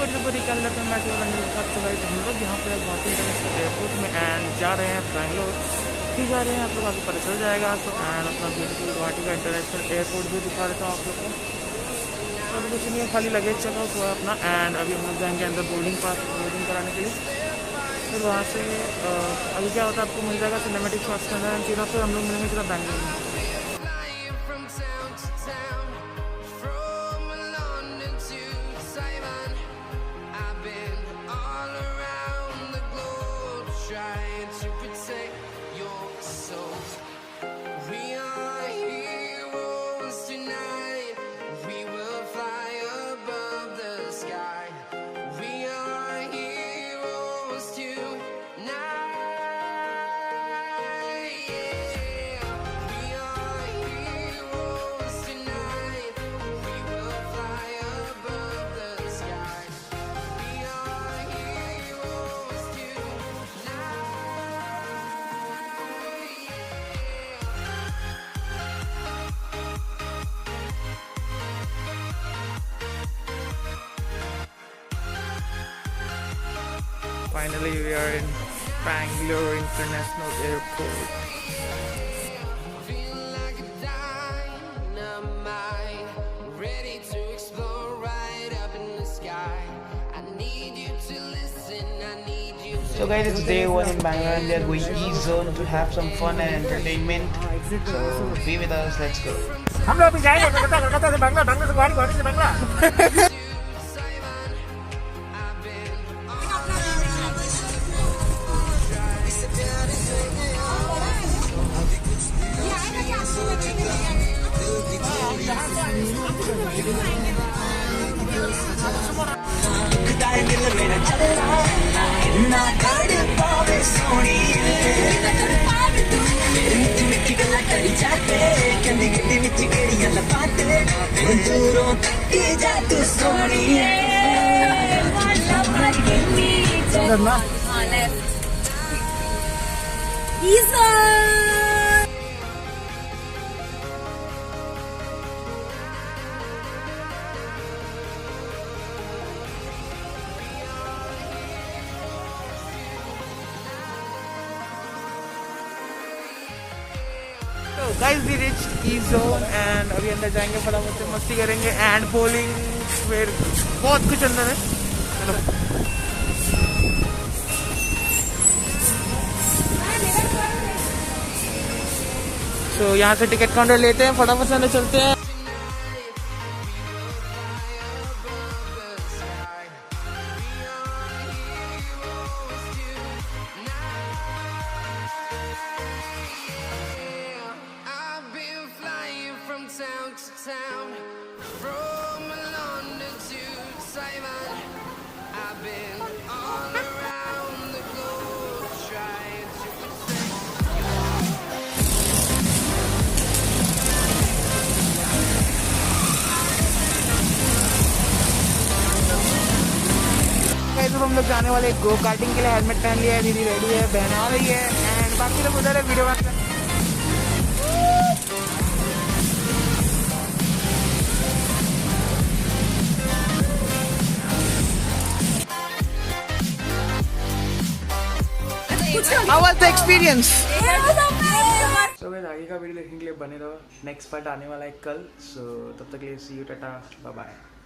Guys को recall लेते हैं मैं तो गाइस हम लोग यहाँ पे गुवाहाटी इंटरनेशनल एयरपोर्ट में एंड जा रहे हैं बैंगलोर। फिर जा रहे हैं आप लोग आगे पता चल जाएगा। तो एंड अपना ब्यूटीफुल गुवाहाटी का इंटरनेशनल एयरपोर्ट भी दिखा देता हूँ आप लोग को। अभी कुछ नहीं है, खाली लगेज चला हुआ है अपना। एंड अभी हम लोग जाएंगे अंदर बोर्डिंग कराने के लिए। फिर वहाँ से अभी क्या होता है आपको मिल जाएगा सिनेमेटिक शॉट्स के अंदर। फिर हम लोग मिलेंगे सीधा बैंगलोर में। Finally, we are in Bangalore International Airport. So guys, it's day 1 in Bangalore and we are going ezone to have some fun and entertainment. So be with us, let's go. हम लोग भी जाएंगे कलकत्ता से बैंगलोर से गुवाहाटी से Bangalore. Guys we reached ezone and अभी अंदर जाएंगे, फटाफट से मस्ती करेंगे एंड बोलिंग, फिर बहुत कुछ अंदर है। चलो तो यहाँ से टिकट काउंटर लेते हैं, फटाफट से अंदर चलते हैं। तो हम लोग जाने वाले गो कार्टिंग के लिए हेलमेट पहन लिया है, दीदी रेडी है, बहन आ रही है एंड बाकी लोग उधर है वीडियो बनाते हैं। How was the experience? So guys, आगे का वीडियो देखने के लिए बने रहो, नेक्स्ट पार्ट आने वाला है कल। सो तब तक के लिए सी यू, टाटा, बाय बाय।